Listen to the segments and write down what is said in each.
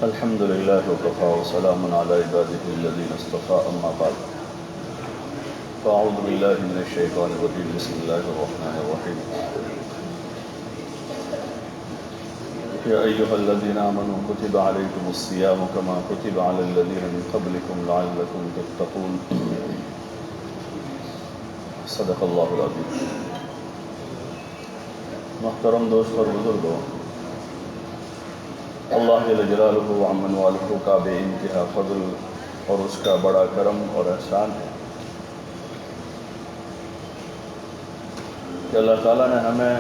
الحمد لله وكفى وسلام على عباده الذين اصطفى أما بعد فأعوذ بالله من الشيطان الرجيم بسم الله الرحمن الرحيم يا أيها الذين آمنوا كتب عليكم الصيام كما كتب على الذين من قبلكم لعلكم تتقون صدق الله العظيم. محترم دوست اور بزرگوں، اللہ جل جلالہ وعمن والہ کا بے انتہا فضل اور اس کا بڑا کرم اور احسان ہے کہ اللہ تعالیٰ نے ہمیں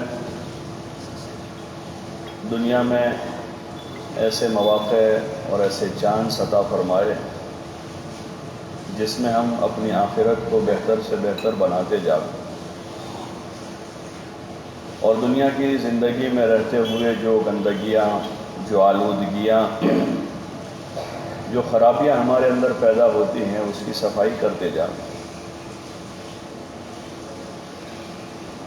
دنیا میں ایسے مواقع اور ایسے چانس عطا فرمائے جس میں ہم اپنی آخرت کو بہتر سے بہتر بناتے جائیں، اور دنیا کی زندگی میں رہتے ہوئے جو گندگیاں، جو آلودگیاں، جو خرابیاں ہمارے اندر پیدا ہوتی ہیں اس کی صفائی کرتے جائیں۔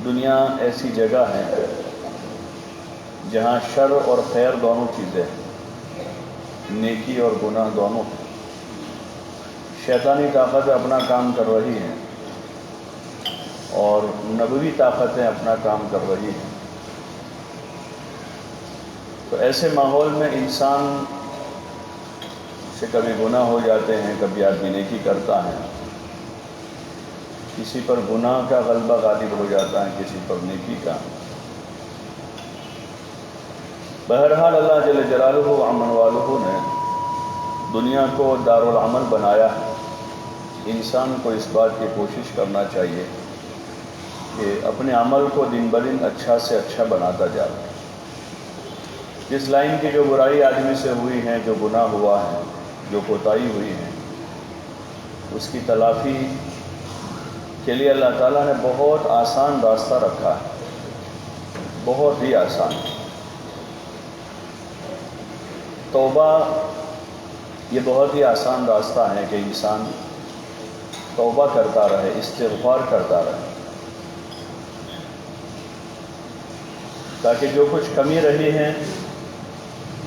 دنیا ایسی جگہ ہے جہاں شر اور خیر دونوں چیزیں ہیں، نیکی اور گناہ دونوں ہیں۔ شیطانی طاقتیں اپنا کام کر رہی ہیں اور نبوی طاقتیں اپنا کام کر رہی ہیں۔ تو ایسے ماحول میں انسان سے کبھی گناہ ہو جاتے ہیں، کبھی آدمی نیکی کرتا ہے، کسی پر گناہ کا غلبہ غالب ہو جاتا ہے، کسی پر نیکی کا۔ بہرحال اللہ جل جلالہ وعمن والہ نے دنیا کو دارالعمل بنایا ہے۔ انسان کو اس بات کی کوشش کرنا چاہیے کہ اپنے عمل کو دن بدن اچھا سے اچھا بناتا جائے۔ جس لائن کی جو برائی آدمی سے ہوئی ہے، جو گناہ ہوا ہے، جو کوتاہی ہوئی ہے، اس کی تلافی کے لیے اللہ تعالیٰ نے بہت آسان راستہ رکھا ہے، بہت ہی آسان۔ توبہ یہ بہت ہی آسان راستہ ہے کہ انسان توبہ کرتا رہے، استغفار کرتا رہے، تاکہ جو کچھ کمی رہی ہے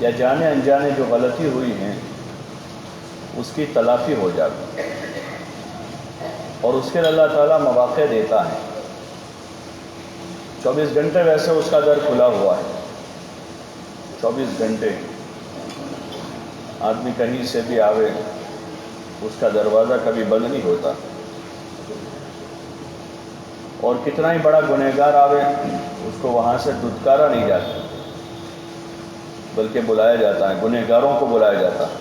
یا جانے انجانے جو غلطی ہوئی ہیں اس کی تلافی ہو جاتی، اور اس کے لیے اللہ تعالیٰ مواقع دیتا ہے۔ 24 گھنٹے ویسے اس کا در کھلا ہوا ہے، 24 گھنٹے آدمی کہیں سے بھی آوے اس کا دروازہ کبھی بند نہیں ہوتا، اور کتنا ہی بڑا گنہگار آوے اس کو وہاں سے دھتکارا نہیں جاتا، بلکہ بلایا جاتا ہے، گنہگاروں کو بلایا جاتا ہے۔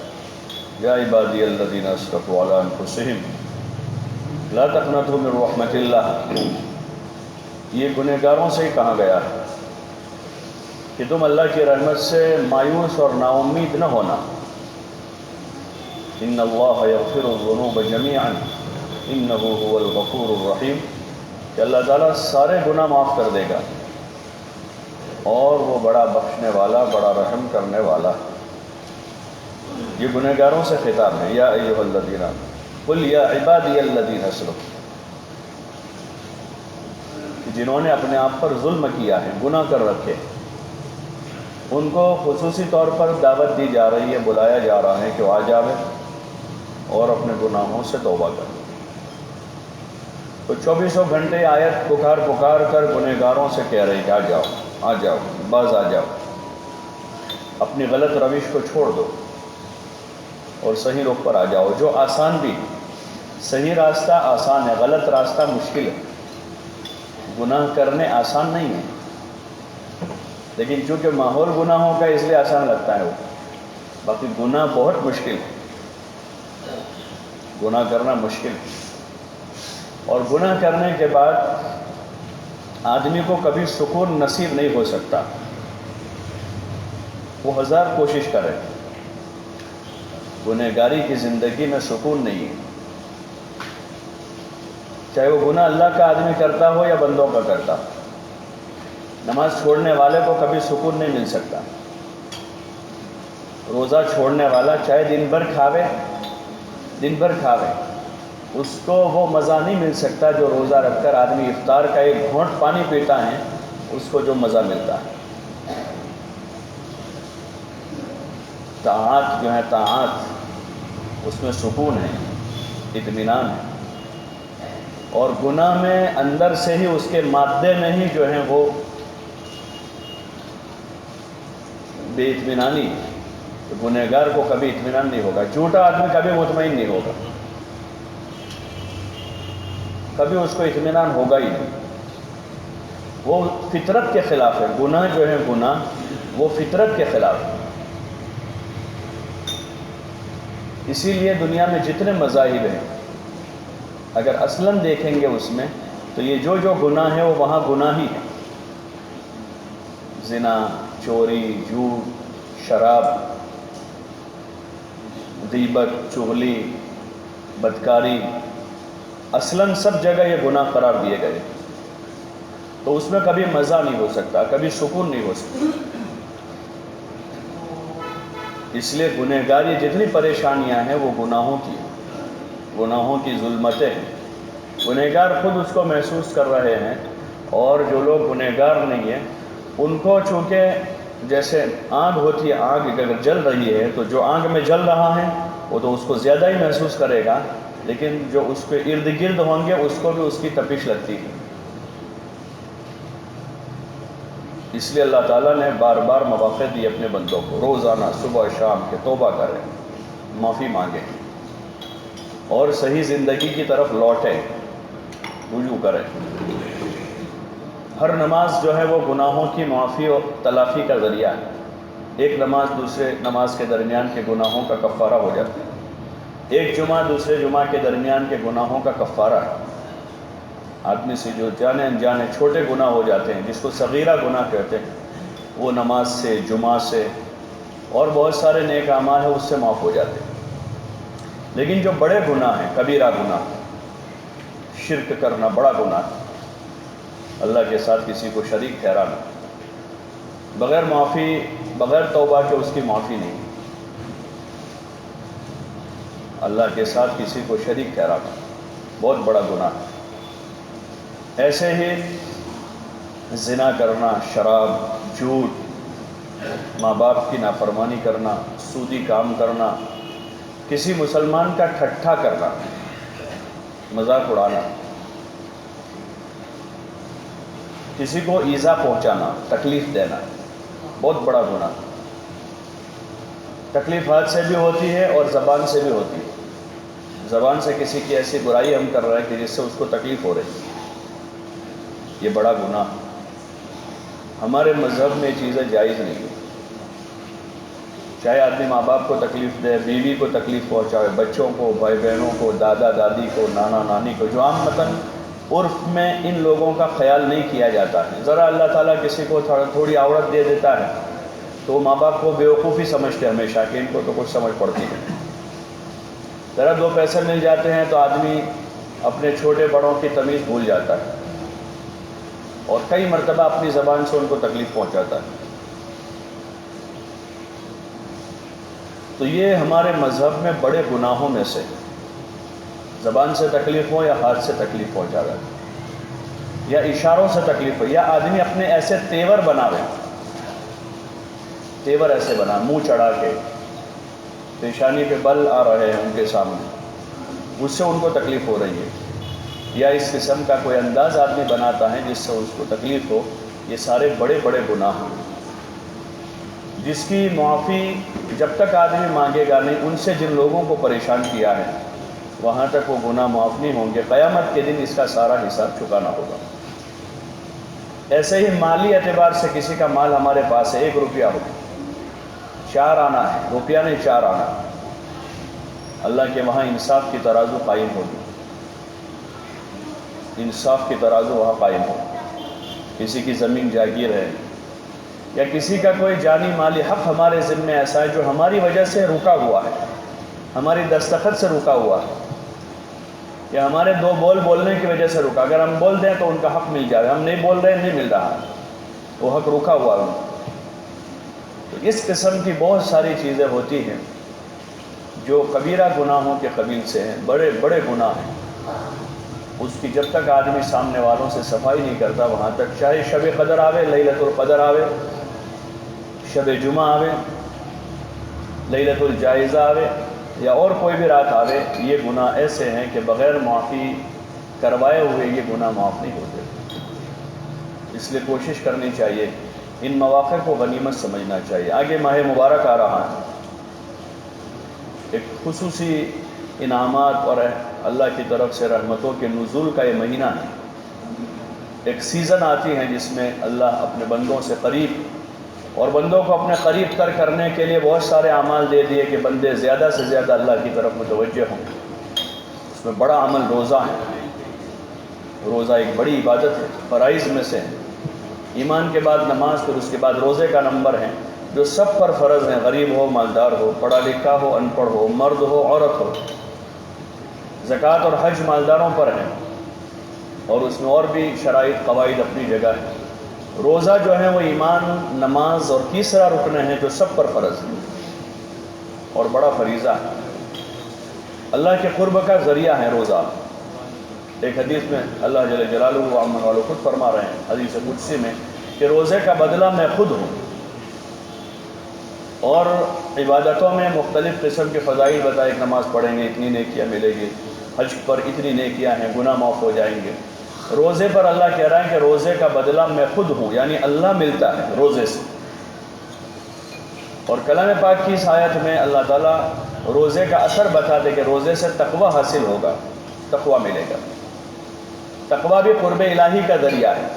یا عبادی الذین اسرفوا علی انفسہم لا تقنطوا من رحمت اللہ، یہ گنہگاروں سے ہی کہا گیا ہے کہ تم اللہ کی رحمت سے مایوس اور نا امید نہ ہونا۔ ان اللہ یغفر الذنوب جميعا انہ هو الغفور الرحیم، کہ اللہ تعالیٰ سارے گناہ معاف کر دے گا اور وہ بڑا بخشنے والا، بڑا رحم کرنے والا۔ یہ گنہگاروں سے خطاب ہے۔ یا ایھا الذین قل یا عبادی الذین اسرفوا، جنہوں نے اپنے آپ پر ظلم کیا ہے، گناہ کر رکھے، ان کو خصوصی طور پر دعوت دی جا رہی ہے، بلایا جا رہا ہے کہ وہ آ جاوے اور اپنے گناہوں سے توبہ کریں۔ تو 24 گھنٹے آیت پکار پکار کر گنہگاروں سے کہہ رہی کہ آ جاؤ، آ جاؤ، باز آ جاؤ، اپنی غلط روش کو چھوڑ دو اور صحیح رخ پر آ جاؤ، جو آسان بھی ہے۔ صحیح راستہ آسان ہے، غلط راستہ مشکل ہے۔ گناہ کرنے آسان نہیں ہے، لیکن چونکہ ماحول گناہوں کا اس لیے آسان لگتا ہے وہ، باقی گناہ بہت مشکل ہے، گناہ کرنا مشکل ہے۔ اور گناہ کرنے کے بعد آدمی کو کبھی سکون نصیب نہیں ہو سکتا، وہ ہزار کوشش کرے، گنہگاری کی زندگی میں سکون نہیں ہے، چاہے وہ گناہ اللہ کا آدمی کرتا ہو یا بندوں کا کرتا ہو۔ نماز چھوڑنے والے کو کبھی سکون نہیں مل سکتا، روزہ چھوڑنے والا چاہے دن بھر کھاوے، اس کو وہ مزہ نہیں مل سکتا جو روزہ رکھ کر آدمی افطار کا ایک گھونٹ پانی پیتا ہے، اس کو جو مزہ ملتا ہے۔ طاعات جو ہے طاعات اس میں سکون ہے، اطمینان ہے، اور گناہ میں اندر سے ہی اس کے مادے میں ہی جو ہے وہ بے اطمینانی ہے۔ تو گنہگار کو کبھی اطمینان نہیں ہوگا، جھوٹا آدمی کبھی مطمئن نہیں ہوگا، کبھی اس کو اطمینان ہوگا ہی نہیں، وہ فطرت کے خلاف ہے۔ گناہ جو ہے گناہ وہ فطرت کے خلاف ہے۔ اسی لیے دنیا میں جتنے مذاہب ہیں اگر اصلاً دیکھیں گے اس میں تو یہ جو گناہ ہے وہ وہاں گناہ ہی ہے۔ زنا، چوری، جھوٹ، شراب، غیبت، چغلی، بدکاری، اصلاً سب جگہ یہ گناہ قرار دیے گئے، تو اس میں کبھی مزہ نہیں ہو سکتا، کبھی سکون نہیں ہو سکتا۔ اس لیے گنہگاری جتنی پریشانیاں ہیں وہ گناہوں کی ظلمتیں ہیں۔ گنہگار خود اس کو محسوس کر رہے ہیں، اور جو لوگ گنہگار نہیں ہیں ان کو چونکہ جیسے آگ ہوتی ہے، آگ اگر جل رہی ہے تو جو آگ میں جل رہا ہے وہ تو اس کو زیادہ ہی محسوس کرے گا، لیکن جو اس کے ارد گرد ہوں گے اس کو بھی اس کی تپش لگتی ہے۔ اس لیے اللہ تعالیٰ نے بار بار مواقع دی اپنے بندوں کو، روزانہ صبح شام کے توبہ کریں، معافی مانگیں اور صحیح زندگی کی طرف لوٹیں، رجوع کریں۔ ہر نماز جو ہے وہ گناہوں کی معافی اور تلافی کا ذریعہ ہے۔ ایک نماز دوسرے نماز کے درمیان کے گناہوں کا کفارہ ہو جاتا ہے، ایک جمعہ دوسرے جمعہ کے درمیان کے گناہوں کا کفارہ ہے۔ آدمی سے جو جانے انجانے چھوٹے گناہ ہو جاتے ہیں جس کو صغیرہ گناہ کہتے ہیں، وہ نماز سے، جمعہ سے اور بہت سارے نیک اعمال ہیں اس سے معاف ہو جاتے ہیں۔ لیکن جو بڑے گناہ ہیں، کبیرہ گناہ، شرک کرنا بڑا گناہ ہے، اللہ کے ساتھ کسی کو شریک ٹھہرانا، بغیر معافی، بغیر توبہ کے اس کی معافی نہیں، اللہ کے ساتھ کسی کو شریک ٹھہرانا بہت بڑا گناہ ہے۔ ایسے ہی زنا کرنا، شراب، جھوٹ، ماں باپ کی نافرمانی کرنا، سودی کام کرنا، کسی مسلمان کا ٹھٹھا کرنا، مذاق اڑانا، کسی کو ایذا پہنچانا، تکلیف دینا، بہت بڑا گناہ۔ تکلیف ہاتھ سے بھی ہوتی ہے اور زبان سے بھی ہوتی ہے۔ زبان سے کسی کی ایسی برائی ہم کر رہے ہیں کہ جس سے اس کو تکلیف ہو رہی ہے، یہ بڑا گناہ۔ ہمارے مذہب میں یہ چیزیں جائز نہیں ہیں۔ چاہے آدمی ماں باپ کو تکلیف دے، بیوی کو تکلیف پہنچائے، بچوں کو، بھائی بہنوں کو، دادا دادی کو، نانا نانی کو، جو عام مثلاً عرف میں ان لوگوں کا خیال نہیں کیا جاتا ہے۔ ذرا اللہ تعالیٰ کسی کو تھوڑی عورت دے دیتا ہے تو ماں باپ کو بیوقوفی سمجھتے ہیں ہمیشہ کہ ان کو تو کچھ سمجھ پڑتی ہے۔ ذرا دو پیسے مل جاتے ہیں تو آدمی اپنے چھوٹے بڑوں کی تمیز بھول جاتا ہے اور کئی مرتبہ اپنی زبان سے ان کو تکلیف پہنچاتا ہے۔ تو یہ ہمارے مذہب میں بڑے گناہوں میں سے، زبان سے تکلیف ہو یا ہاتھ سے تکلیف پہنچا رہا ہے یا اشاروں سے تکلیف ہو، یا آدمی اپنے ایسے تیور بناوے، تیور ایسے بنا، منہ چڑھا کے، پیشانی پہ بل آ رہے ہیں ان کے سامنے، اس سے ان کو تکلیف ہو رہی ہے، یا اس قسم کا کوئی انداز آدمی بناتا ہے جس سے اس کو تکلیف ہو، یہ سارے بڑے بڑے گناہ ہیں جس کی معافی جب تک آدمی مانگے گا نہیں۔ ان سے جن لوگوں کو پریشان کیا ہے وہاں تک وہ گناہ معاف نہیں ہوں گے، قیامت کے دن اس کا سارا حساب چکانا ہوگا۔ ایسے ہی مالی اعتبار سے کسی کا مال ہمارے پاس ہے، 1 روپیہ ہو، 4 آنا ہے، روپیہ نہیں 4 آنا، اللہ کے وہاں انصاف کی ترازو قائم ہوگی، انصاف کی ترازو وہاں قائم ہوگی۔ کسی کی زمین جاگیر ہے یا کسی کا کوئی جانی مالی حق ہمارے ذمہ ایسا ہے جو ہماری وجہ سے رکا ہوا ہے، ہماری دستخط سے رکا ہوا ہے، یا ہمارے 2 بول بولنے کی وجہ سے رکا، اگر ہم بول دیں تو ان کا حق مل جائے، ہم نہیں بول رہے نہیں مل رہا، وہ حق رکا ہوا ہے۔ تو اس قسم کی بہت ساری چیزیں ہوتی ہیں جو کبیرہ گناہوں کے قبیل سے ہیں، بڑے بڑے گناہ ہیں، اس کی جب تک آدمی سامنے والوں سے صفائی نہیں کرتا وہاں تک، چاہے شب قدر آوے، لیلۃ القدر آوے، شب جمعہ آوے، لیلۃ الجائزہ آوے یا اور کوئی بھی رات آوے، یہ گناہ ایسے ہیں کہ بغیر معافی کروائے ہوئے یہ گناہ معاف نہیں ہوتے۔ اس لیے کوشش کرنی چاہیے، ان مواقع کو غنیمت سمجھنا چاہیے۔ آگے ماہ مبارک آ رہا ہے، ایک خصوصی انعامات اور اللہ کی طرف سے رحمتوں کے نزول کا یہ مہینہ ہے۔ ایک سیزن آتی ہے جس میں اللہ اپنے بندوں سے قریب، اور بندوں کو اپنے قریب تر کرنے کے لیے بہت سارے اعمال دے دیے کہ بندے زیادہ سے زیادہ اللہ کی طرف متوجہ ہوں۔ اس میں بڑا عمل روزہ ہے۔ روزہ ایک بڑی عبادت ہے، فرائض میں سے ہے۔ ایمان کے بعد نماز، پھر اس کے بعد روزے کا نمبر ہے جو سب پر فرض ہیں، غریب ہو، مالدار ہو، پڑھا لکھا ہو، ان پڑھ ہو، مرد ہو، عورت ہو۔ زکوٰۃ اور حج مالداروں پر ہیں، اور اس میں اور بھی شرائط قواعد اپنی جگہ ہے۔ روزہ جو ہے وہ ایمان، نماز اور تیسرا رکن ہے جو سب پر فرض ہے اور بڑا فریضہ ہے۔ اللہ کے قرب کا ذریعہ ہے روزہ۔ ایک حدیث میں اللہ جل جلالہ و عمن والو خود فرما رہے ہیں حدیث قدسی میں کہ روزے کا بدلہ میں خود ہوں، اور عبادتوں میں مختلف قسم کے فضائل بتائے، نماز پڑھیں گے اتنی نیکیاں ملے گی، حج پر اتنی نیکیاں ہیں، گناہ معاف ہو جائیں گے۔ روزے پر اللہ کہہ رہا ہے کہ روزے کا بدلہ میں خود ہوں، یعنی اللہ ملتا ہے روزے سے۔ اور کلام پاک کی اس آیت میں اللہ تعالیٰ روزے کا اثر بتا دے کہ روزے سے تقوی حاصل ہوگا، تقوی ملے گا۔ تقوی بھی قرب الہی کا ذریعہ ہے۔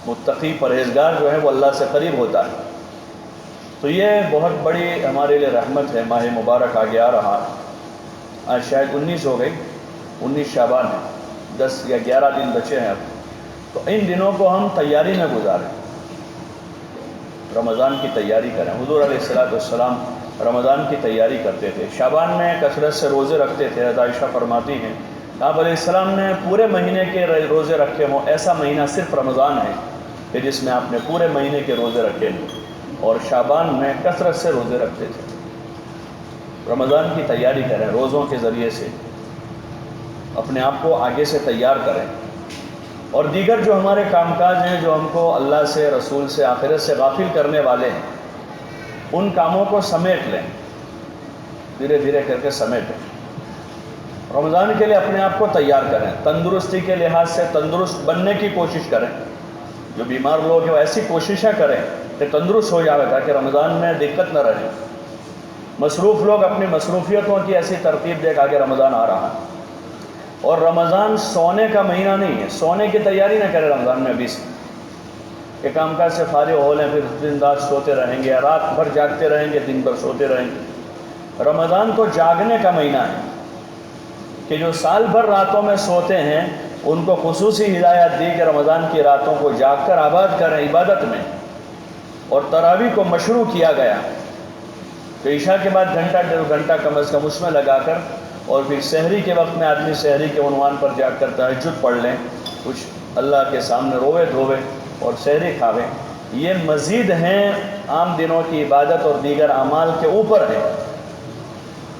متقی پرہیزگار جو ہے وہ اللہ سے قریب ہوتا ہے۔ تو یہ بہت بڑی ہمارے لیے رحمت ہے۔ ماہ مبارک آگے آ رہا، آج شاید 19 ہو گئی، 19 شعبان ہے، 10 یا 11 دن بچے ہیں اب۔ تو ان دنوں کو ہم تیاری میں گزاریں، رمضان کی تیاری کریں۔ حضور علیہ السلام رمضان کی تیاری کرتے تھے، شعبان میں کثرت سے روزے رکھتے تھے۔ عائشہ فرماتی ہیں آپ علیہ السلام نے پورے مہینے کے روزے رکھے ہوں، ایسا مہینہ صرف رمضان ہے کہ جس میں آپ نے پورے مہینے کے روزے رکھے ہیں، اور شعبان میں کثرت سے روزے رکھتے تھے۔ رمضان کی تیاری کریں، روزوں کے ذریعے سے اپنے آپ کو آگے سے تیار کریں، اور دیگر جو ہمارے کام کاج ہیں جو ہم کو اللہ سے، رسول سے، آخرت سے غافل کرنے والے ہیں، ان کاموں کو سمیٹ لیں، دھیرے دھیرے کر کے سمیٹیں۔ رمضان کے لیے اپنے آپ کو تیار کریں، تندرستی کے لحاظ سے تندرست بننے کی کوشش کریں۔ جو بیمار لوگ ہیں وہ ایسی کوششیں کریں کہ تندرست ہو جائے تاکہ رمضان میں دقت نہ رہے۔ مصروف لوگ اپنی مصروفیتوں کی ایسی ترتیب دے کہ آگے رمضان آ رہا ہے۔ اور رمضان سونے کا مہینہ نہیں ہے، سونے کی تیاری نہ کریں رمضان میں ابھی سے کہ کام کاج سے فارغ ہو لیں پھر دن رات سوتے رہیں گے، یا رات بھر جاگتے رہیں گے، دن بھر سوتے رہیں گے۔ رمضان تو جاگنے کا مہینہ ہے کہ جو سال بھر راتوں میں سوتے ہیں ان کو خصوصی ہدایت دی کہ رمضان کی راتوں کو جاگ کر آباد کریں عبادت میں۔ اور تراویح کو مشروع کیا گیا کہ عشاء کے بعد گھنٹہ 1.5 گھنٹہ کم از کم اس میں لگا کر، اور پھر سحری کے وقت میں آدمی سحری کے عنوان پر جا کر تہجد پڑھ لیں، کچھ اللہ کے سامنے روے دھوے اور سحری کھاویں۔ یہ مزید ہیں عام دنوں کی عبادت اور دیگر اعمال کے اوپر ہے۔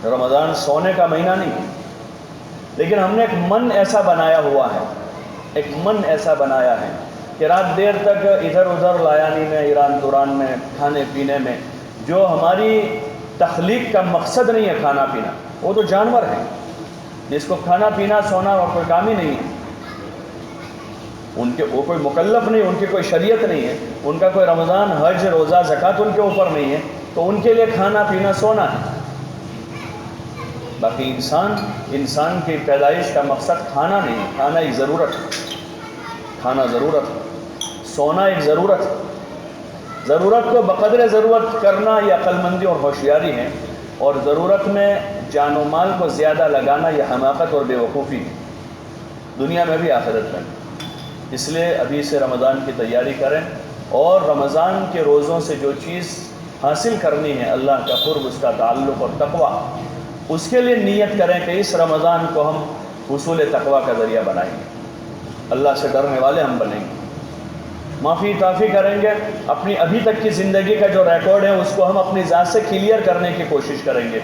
رمضان سونے کا مہینہ نہیں ہے، لیکن ہم نے ایک من ایسا بنایا ہوا ہے، ایک من ایسا بنایا ہے کہ رات دیر تک ادھر ادھر لایانی میں، ایران دوران میں، کھانے پینے میں، جو ہماری تخلیق کا مقصد نہیں ہے کھانا پینا، وہ تو جانور ہیں جس کو کھانا پینا سونا اور کوئی کام ہی نہیں ہے، وہ کوئی مکلف نہیں، ان کی کوئی شریعت نہیں ہے، ان کا کوئی رمضان، حج، روزہ، زکوٰۃ ان کے اوپر نہیں ہے، تو ان کے لیے کھانا پینا سونا ہے۔ باقی انسان کی پیدائش کا مقصد کھانا نہیں، کھانا ایک ضرورت ہے، کھانا ضرورت ہے، سونا ایک ضرورت ہے۔ ضرورت کو بقدر ضرورت کرنا یہ عقل مندی اور ہوشیاری ہے، اور ضرورت میں جان و مال کو زیادہ لگانا یہ حماقت اور بے وقوفی ہے، دنیا میں بھی آخرت میں۔ اس لیے ابھی سے رمضان کی تیاری کریں، اور رمضان کے روزوں سے جو چیز حاصل کرنی ہے، اللہ کا قرب، اس کا تعلق اور تقویٰ، اس کے لیے نیت کریں کہ اس رمضان کو ہم حصول تقویٰ کا ذریعہ بنائیں گے، اللہ سے ڈرنے والے ہم بنیں گے، معافی تعافی کریں گے، اپنی ابھی تک کی زندگی کا جو ریکارڈ ہے اس کو ہم اپنی ذات سے کلیئر کرنے کی کوشش کریں گے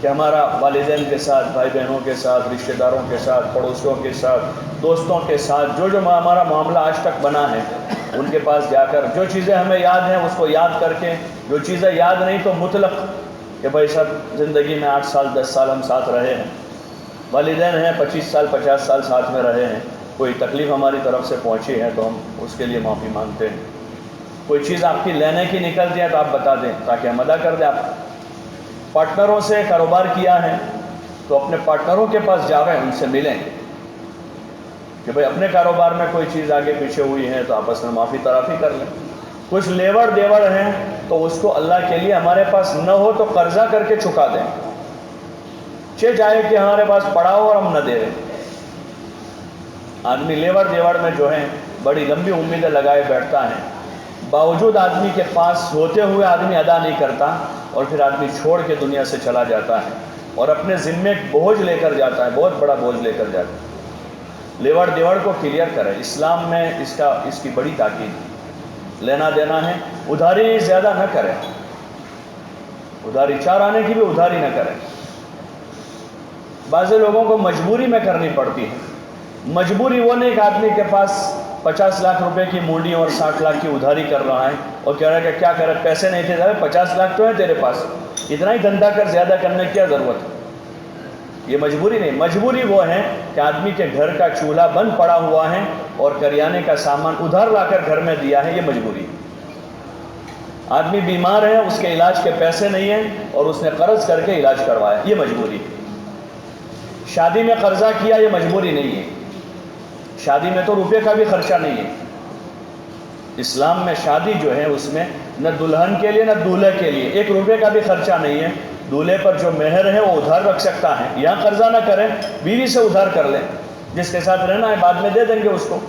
کہ ہمارا والدین کے ساتھ، بھائی بہنوں کے ساتھ، رشتہ داروں کے ساتھ، پڑوسیوں کے ساتھ، دوستوں کے ساتھ جو ہمارا معاملہ آج تک بنا ہے، ان کے پاس جا کر جو چیزیں ہمیں یاد ہیں اس کو یاد کر کے جو چیزیں یاد نہیں تو مطلق کہ بھائی سب زندگی میں 8 سال 10 سال ہم ساتھ رہے ہیں، والدین ہیں 25 سال 50 سال ساتھ میں رہے ہیں، کوئی تکلیف ہماری طرف سے پہنچی ہے تو ہم اس کے لیے معافی مانگتے ہیں، کوئی چیز آپ کی لینے کی نکلتی ہے تو آپ بتا دیں تاکہ ہم ادا کر دیں۔ آپ پارٹنروں سے کاروبار کیا ہے تو اپنے پارٹنروں کے پاس جاویں، ان سے ملیں کہ بھئی اپنے کاروبار میں کوئی چیز آگے پیچھے ہوئی ہے تو آپس میں معافی ترافی کر لیں۔ کچھ لیور دیور ہیں تو اس کو اللہ کے لیے ہمارے پاس نہ ہو تو قرضہ کر کے چکا دیں، چاہے کہ ہمارے پاس پڑا ہو اور ہم نہ دے رہے۔ آدمی لیور دیور میں جو ہے بڑی لمبی امیدیں لگائے بیٹھتا ہے، باوجود آدمی کے پاس ہوتے ہوئے آدمی ادا نہیں کرتا، اور پھر آدمی چھوڑ کے دنیا سے چلا جاتا ہے اور اپنے ذمے ایک بوجھ لے کر جاتا ہے، بہت بڑا بوجھ لے کر جاتا ہے۔ لیور دیور کو کلیئر کرے، اسلام میں اس کی بڑی تاکید ہے۔ لینا دینا ہے، ادھاری زیادہ نہ کرے، ادھاری 4 آنے کی بھی ادھاری نہ کرے۔ بعض لوگوں کو مجبوری میں کرنی پڑتی ہے۔ مجبوری وہ نہیں کہ آدمی کے پاس 50 لاکھ روپے کی مونڈی اور 60 لاکھ کی ادھاری کر رہا ہے اور کہہ رہا ہے کہ کیا کرے، پیسے نہیں تھے، 50 لاکھ تو ہے تیرے پاس، اتنا ہی دھندا کر، زیادہ کرنے کی کیا ضرورت ہے۔ یہ مجبوری نہیں، مجبوری وہ ہے کہ آدمی کے گھر کا چولہا بند پڑا ہوا ہے اور کریانے کا سامان ادھار لا کر گھر میں دیا ہے، یہ مجبوری ہے۔ آدمی بیمار ہے، اس کے علاج کے پیسے نہیں ہیں اور اس نے قرض کر کے علاج کروایا، یہ مجبوری ہے۔ شادی میں قرضہ کیا، یہ مجبوری نہیں ہے، شادی میں تو روپے کا بھی خرچہ نہیں ہے۔ اسلام میں شادی جو ہے اس میں نہ دلہن کے لیے نہ دولہے کے لیے 1 روپے کا بھی خرچہ نہیں ہے۔ دولہے پر جو مہر ہے وہ ادھار رکھ سکتا ہے، یہاں قرضہ نہ کریں، بیوی سے ادھار کر لیں، جس کے ساتھ رہنا ہے بعد میں دے دیں گے اس کو،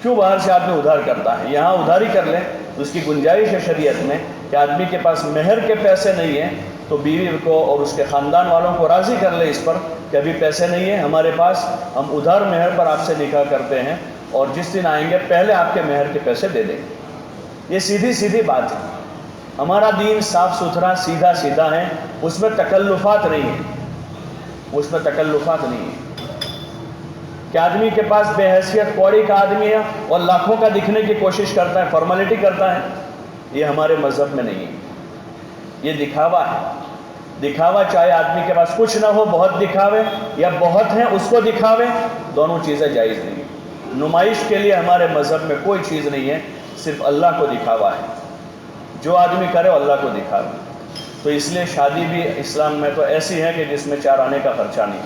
کیوں باہر سے آدمی ادھار کرتا ہے، یہاں ادھاری کر لیں۔ اس کی گنجائش ہے شریعت میں کہ آدمی کے پاس مہر کے پیسے نہیں ہیں تو بیوی کو اور اس کے خاندان والوں کو راضی کر لے اس پر کہ ابھی پیسے نہیں ہیں ہمارے پاس، ہم ادھار مہر پر آپ سے نکاح کرتے ہیں اور جس دن آئیں گے پہلے آپ کے مہر کے پیسے دے دیں گے۔ یہ سیدھی سیدھی بات ہے۔ ہمارا دین صاف ستھرا سیدھا سیدھا ہے، اس میں تکلفات نہیں ہیں، اس میں تکلفات نہیں ہیں کہ آدمی کے پاس بے حیثیت کوڑی کا آدمی ہے اور لاکھوں کا دکھنے کی کوشش کرتا ہے، فارمیلٹی کرتا ہے، یہ ہمارے مذہب میں نہیں ہے، یہ دکھاوا ہے۔ دکھاوا چاہے آدمی کے پاس کچھ نہ ہو، بہت دکھاوے، یا بہت ہیں اس کو دکھاوے، دونوں چیزیں جائز نہیں ہیں۔ نمائش کے لیے ہمارے مذہب میں کوئی چیز نہیں ہے، صرف اللہ کو دکھاوا ہے، جو آدمی کرے اللہ کو دکھاوے۔ تو اس لیے شادی بھی اسلام میں تو ایسی ہے کہ جس میں 4 آنے کا خرچہ نہیں،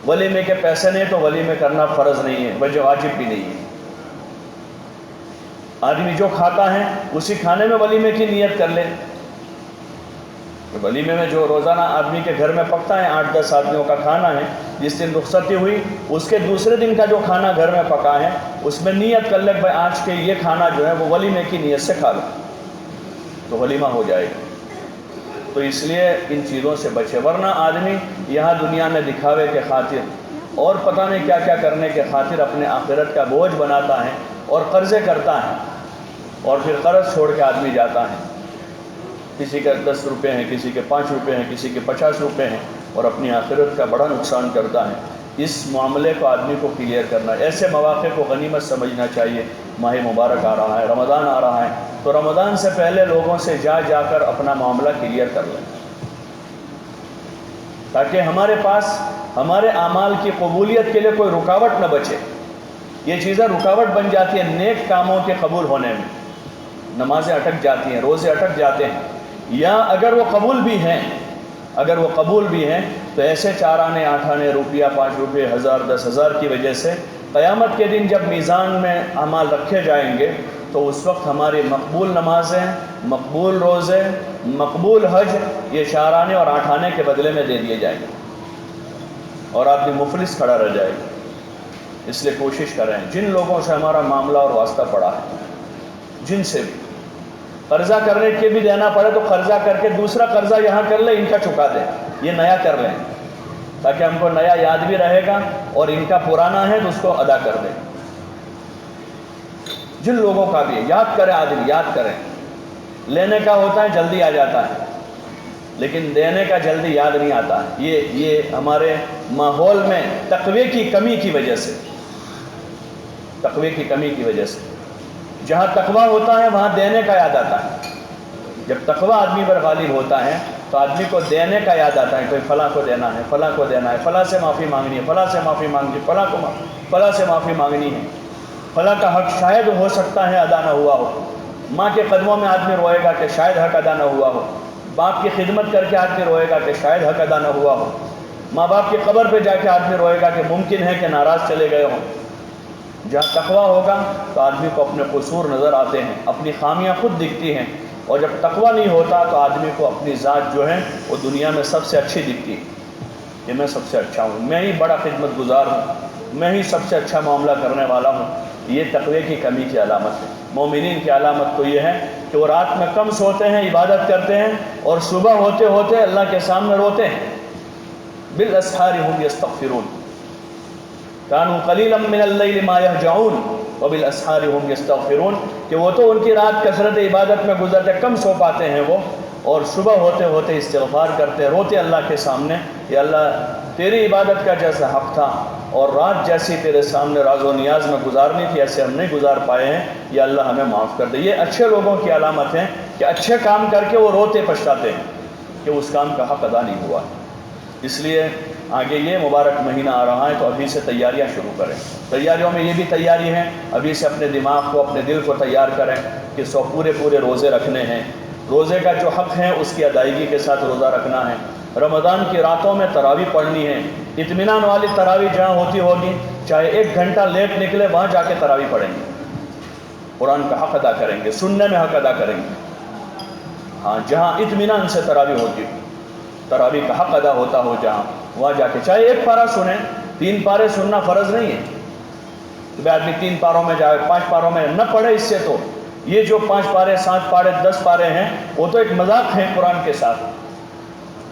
ولیمے کے پیسے نہیں تو ولیمے کرنا فرض نہیں ہے، وجہ واجب بھی نہیں ہے۔ آدمی جو کھاتا ہے اسی کھانے میں ولیمے کی نیت کر لے۔ ولیمے میں جو روزانہ آدمی کے گھر میں پکتا ہے 8-10 آدمیوں کا کھانا ہے، جس دن رخصتی ہوئی اس کے دوسرے دن کا جو کھانا گھر میں پکا ہے اس میں نیت کر لے کہ بھائی آج کے یہ کھانا جو ہے وہ ولیمے کی نیت سے کھا لو تو ولیمہ ہو جائے گا۔ تو اس لیے ان چیزوں سے بچے، ورنہ آدمی یہاں دنیا میں دکھاوے کے خاطر اور پتہ نہیں کیا کیا کرنے کے خاطر اپنے آخرت کا بوجھ بناتا ہے اور قرضے کرتا ہے، اور پھر قرض چھوڑ کے آدمی جاتا ہے، کسی کے 10 روپے ہیں، کسی کے 5 روپے ہیں، کسی کے 50 روپے ہیں، اور اپنی آخرت کا بڑا نقصان کرتا ہے۔ اس معاملے کو آدمی کو کلیئر کرنا ہے، ایسے مواقع کو غنیمت سمجھنا چاہیے۔ ماہ مبارک آ رہا ہے، رمضان آ رہا ہے، تو رمضان سے پہلے لوگوں سے جا کر اپنا معاملہ کلیئر کر لیں، تاکہ ہمارے پاس ہمارے اعمال کی قبولیت کے لیے کوئی رکاوٹ نہ بچے۔ یہ چیزیں رکاوٹ بن جاتی ہیں نیک کاموں کے قبول ہونے میں، نمازیں اٹک جاتی ہیں، روزے اٹک جاتے ہیں، یا اگر وہ قبول بھی ہیں تو ایسے 4 آنے 8 آنے روپیہ 5 روپے 1000 10,000 کی وجہ سے قیامت کے دن جب میزان میں اعمال رکھے جائیں گے تو اس وقت ہماری مقبول نمازیں، مقبول روزے، مقبول حج یہ 4 آنے اور 8 آنے کے بدلے میں دے دیے جائیں گے اور آدمی مفلس کھڑا رہ جائے گا۔ اس لیے کوشش کریں، جن لوگوں سے ہمارا معاملہ اور واسطہ پڑا ہے، جن سے بھی قرضہ کرنے کے بھی دینا پڑے تو قرضہ کر کے دوسرا قرضہ یہاں کر لیں، ان کا چکا دیں، یہ نیا کر لیں تاکہ ہم کو نیا یاد بھی رہے گا، اور ان کا پرانا ہے تو اس کو ادا کر دیں۔ جن لوگوں کا بھی یاد کریں، آدمی یاد کریں، لینے کا ہوتا ہے جلدی آ جاتا ہے لیکن دینے کا جلدی یاد نہیں آتا ہے۔ یہ ہمارے ماحول میں تقوی کی کمی کی وجہ سے، تقوی کی کمی کی وجہ سے، جہاں تقوی ہوتا ہے وہاں دینے کا یاد آتا ہے، جب تقویٰ آدمی پر غالب ہوتا ہے تو آدمی کو دینے کا یاد آتا ہے، کوئی فلاں کو دینا ہے، فلاں کو دینا ہے، فلاں سے معافی مانگنی ہے، فلاں سے معافی مانگنی ہے، فلاں سے معافی مانگنی ہے، فلاں کا حق شاید ہو سکتا ہے ادا نہ ہوا ہو۔ ماں کے قدموں میں آدمی روئے گا کہ شاید حق ادا نہ ہوا ہو، باپ کی خدمت کر کے آدمی روئے گا کہ شاید حق ادا نہ ہوا ہو، ماں باپ کی قبر پہ جا کے آدمی روئے گا کہ ممکن ہے کہ ناراض چلے گئے ہوں۔ جہاں تقویٰ ہوگا تو آدمی کو اپنے قصور نظر آتے ہیں، اپنی خامیاں خود دکھتی ہیں، اور جب تقویٰ نہیں ہوتا تو آدمی کو اپنی ذات جو ہے وہ دنیا میں سب سے اچھی دکھتی ہے کہ میں سب سے اچھا ہوں، میں ہی بڑا خدمت گزار ہوں، میں ہی سب سے اچھا معاملہ کرنے والا ہوں۔ یہ تقوی کی کمی کی علامت ہے۔ مومنین کی علامت تو یہ ہے کہ وہ رات میں کم سوتے ہیں، عبادت کرتے ہیں، اور صبح ہوتے ہوتے اللہ کے سامنے روتے ہیں۔ بالاسحار هم یستغفرون، کانوا قلیلا من اللیل ما یہجعون وبالاسحار هم یستغفرون، کہ وہ تو ان کی رات کثرت عبادت میں گزرتے، کم سو پاتے ہیں وہ، اور صبح ہوتے ہوتے استغفار کرتے، روتے اللہ کے سامنے، یا اللہ تیری عبادت کا جیسا حق تھا اور رات جیسی تیرے سامنے راز و نیاز میں گزارنی تھی، ایسے ہم نہیں گزار پائے ہیں، یا اللہ ہمیں معاف کر دے۔ یہ اچھے لوگوں کی علامت ہے کہ اچھے کام کر کے وہ روتے پچھتاتے ہیں کہ اس کام کا حق ادا نہیں ہوا۔ اس لیے آگے یہ مبارک مہینہ آ رہا ہے تو ابھی سے تیاریاں شروع کریں۔ تیاریوں میں یہ بھی تیاری ہے، ابھی سے اپنے دماغ کو، اپنے دل کو تیار کریں کہ پورے روزے رکھنے ہیں، روزے کا جو حق ہے اس کی ادائیگی کے ساتھ روزہ رکھنا ہے۔ رمضان کی راتوں میں تراویح پڑھنی ہے، اطمینان والی تراویح جہاں ہوتی ہوگی، چاہے 1 گھنٹہ لیٹ نکلے وہاں جا کے تراویح پڑھیں گے، قرآن کا حق ادا کریں گے، سننے میں حق ادا کریں گے۔ ہاں، جہاں اطمینان سے تراویح ہوتی ہو، تراویح کا حق ادا ہوتا ہو جہاں، وہاں جا کے چاہے 1 پارہ سنیں، 3 پارے سننا فرض نہیں ہے کہ بھائی آدمی 3 پاروں میں جائے، 5 پاروں میں نہ پڑھے۔ اس سے تو یہ جو 5 پارے، 7 پارے، 10 پارے ہیں، وہ تو ایک مذاق ہے قرآن کے ساتھ،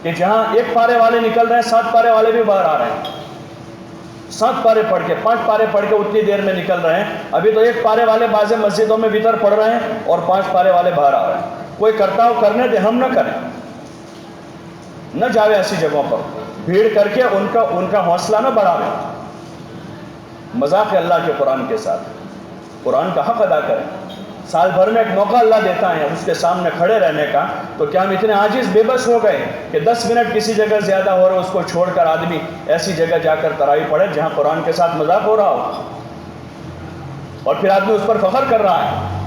کہ جہاں 1 پارے والے نکل رہے ہیں، 7 پارے والے بھی باہر آ رہے ہیں۔ 7 پارے پڑھ کے، 5 پارے پڑھ کے اتنی دیر میں نکل رہے ہیں، ابھی تو 1 پارے والے بعض مسجدوں میں وتر پڑھ رہے ہیں اور 5 پارے والے باہر آ رہے ہیں۔ کوئی کرتا ہو کرنے دے، ہم نہ کریں، نہ جاوے ایسی جگہوں پر بھیڑ کر کے ان کا حوصلہ نہ بڑھاوے۔ مذاق ہے اللہ کے قرآن کے ساتھ، قرآن کا حق ادا کریں۔ سال بھر میں ایک موقع اللہ دیتا ہے اس کے سامنے کھڑے رہنے کا، تو کیا ہم اتنے عاجز بے بس ہو گئے کہ 10 منٹ کسی جگہ زیادہ ہو رہا ہے اس کو چھوڑ کر آدمی ایسی جگہ جا کر تراویح پڑھے جہاں قرآن کے ساتھ مذاق ہو رہا ہو، اور پھر آدمی اس پر فخر کر رہا ہے،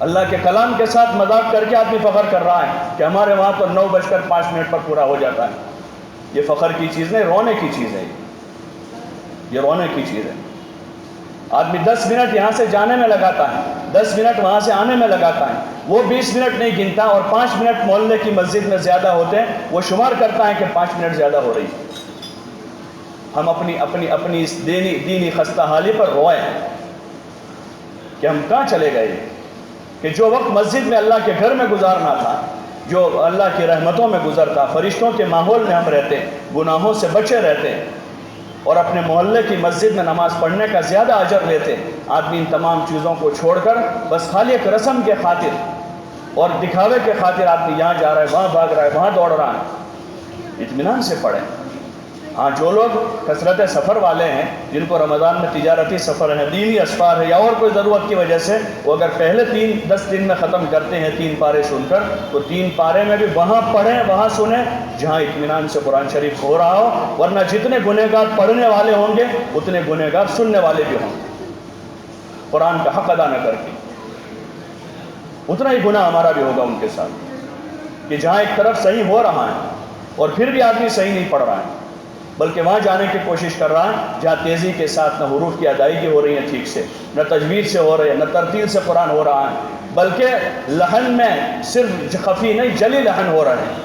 اللہ کے کلام کے ساتھ مذاق کر کے آدمی فخر کر رہا ہے کہ ہمارے وہاں تو 9:05 پر پورا ہو جاتا ہے۔ یہ فخر کی چیز نہیں، رونے کی چیز ہے، یہ رونے کی چیز ہے۔ آدمی 10 منٹ یہاں سے جانے میں لگاتا ہے، 10 منٹ وہاں سے آنے میں لگاتا ہے، وہ 20 منٹ نہیں گنتا، اور 5 منٹ محلے کی مسجد میں زیادہ ہوتے ہیں، وہ شمار کرتا ہے کہ 5 منٹ زیادہ ہو رہی ہے۔ ہم اپنی اس دینی خستہ حالی پر روئیں کہ ہم کہاں چلے گئے، کہ جو وقت مسجد میں اللہ کے گھر میں گزارنا تھا، جو اللہ کی رحمتوں میں گزرتا، فرشتوں کے ماحول میں ہم رہتے، گناہوں سے بچے رہتے، اور اپنے محلے کی مسجد میں نماز پڑھنے کا زیادہ اجر لیتے، آدمی ان تمام چیزوں کو چھوڑ کر بس خالی ایک رسم کے خاطر اور دکھاوے کے خاطر آدمی یہاں جا رہا ہے، وہاں بھاگ رہا ہے، وہاں دوڑ رہا ہے۔ اطمینان سے پڑھیں۔ ہاں، جو لوگ کثرت سفر والے ہیں، جن کو رمضان میں تجارتی سفر ہے، دینی اسفار ہے، یا اور کوئی ضرورت کی وجہ سے، وہ اگر پہلے 10 دن میں ختم کرتے ہیں 3 پارے سن کر، تو 3 پارے میں بھی وہاں پڑھیں، وہاں سنیں جہاں اطمینان سے قرآن شریف ہو رہا ہو، ورنہ جتنے گنہگار پڑھنے والے ہوں گے اتنے گنہگار سننے والے بھی ہوں گے۔ قرآن کا حق ادا نہ کر کے اتنا ہی گناہ ہمارا بھی ہوگا ان کے ساتھ، کہ جہاں ایک طرف صحیح ہو رہا ہے اور پھر بھی آدمی صحیح نہیں پڑھ رہا ہے، بلکہ وہاں جانے کی کوشش کر رہا ہے جہاں تیزی کے ساتھ نہ حروف کی ادائیگی ہو رہی ہے ٹھیک سے، نہ تجوید سے ہو رہی ہے، نہ ترتیل سے قرآن ہو رہا ہے، بلکہ لحن میں صرف خفی نہیں جلی لحن ہو رہے ہیں۔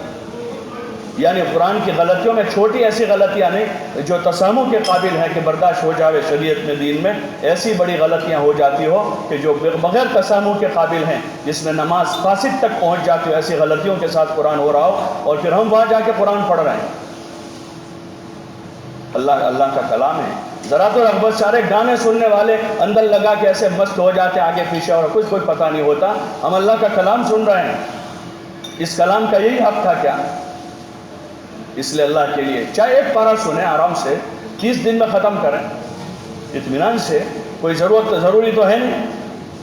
یعنی قرآن کی غلطیوں میں چھوٹی ایسی غلطیاں نہیں جو تسامح کے قابل ہے کہ برداشت ہو جاوے شریعت میں، دین میں، ایسی بڑی غلطیاں ہو جاتی ہو کہ جو بغیر تسامح کے قابل ہیں، جس میں نماز فاسد تک پہنچ جاتی ہو، ایسی غلطیوں کے ساتھ قرآن ہو رہا ہو، اور پھر ہم وہاں جا کے قرآن پڑھ رہے ہیں۔ اللہ کا کلام ہے، ذرا تو رغبت سارے گانے سننے والے اندر لگا کے ایسے مست ہو جاتے آگے پیچھے اور کچھ پتہ نہیں ہوتا۔ ہم اللہ کا کلام سن رہے ہیں، اس کلام کا یہی حق تھا کیا؟ اس لیے اللہ کے لیے چاہے 1 پارہ سنیں، آرام سے 30 دن میں ختم کریں، اطمینان سے، کوئی ضروری تو ہے نہیں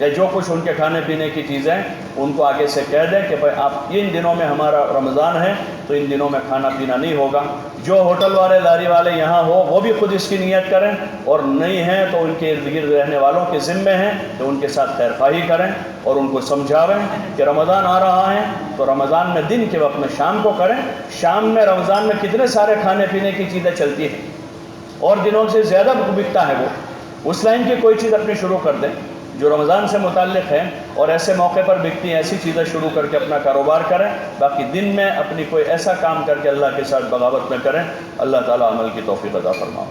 یا جو کچھ ان کے کھانے پینے کی چیزیں ان کو آگے سے کہہ دیں کہ بھائی آپ ان دنوں میں ہمارا رمضان ہے تو ان دنوں میں کھانا پینا نہیں ہوگا. جو ہوٹل والے لاری والے یہاں ہو وہ بھی خود اس کی نیت کریں, اور نہیں ہیں تو ان کے ارد گرد رہنے والوں کے ذمے ہیں کہ ان کے ساتھ خیر خواہی کریں اور ان کو سمجھاویں کہ رمضان آ رہا ہے تو رمضان میں دن کے وقت میں شام کو کریں. شام میں رمضان میں کتنے سارے کھانے پینے کی چیزیں چلتی ہیں اور دنوں سے زیادہ بکتا ہے, وہ اس لائن کی کوئی چیز اپنی شروع کر دیں جو رمضان سے متعلق ہے اور ایسے موقع پر بکتی ہیں, ایسی چیزیں شروع کر کے اپنا کاروبار کریں. باقی دن میں اپنی کوئی ایسا کام کر کے اللہ کے ساتھ بغاوت نہ کریں. اللہ تعالیٰ عمل کی توفیق عطا فرمائے.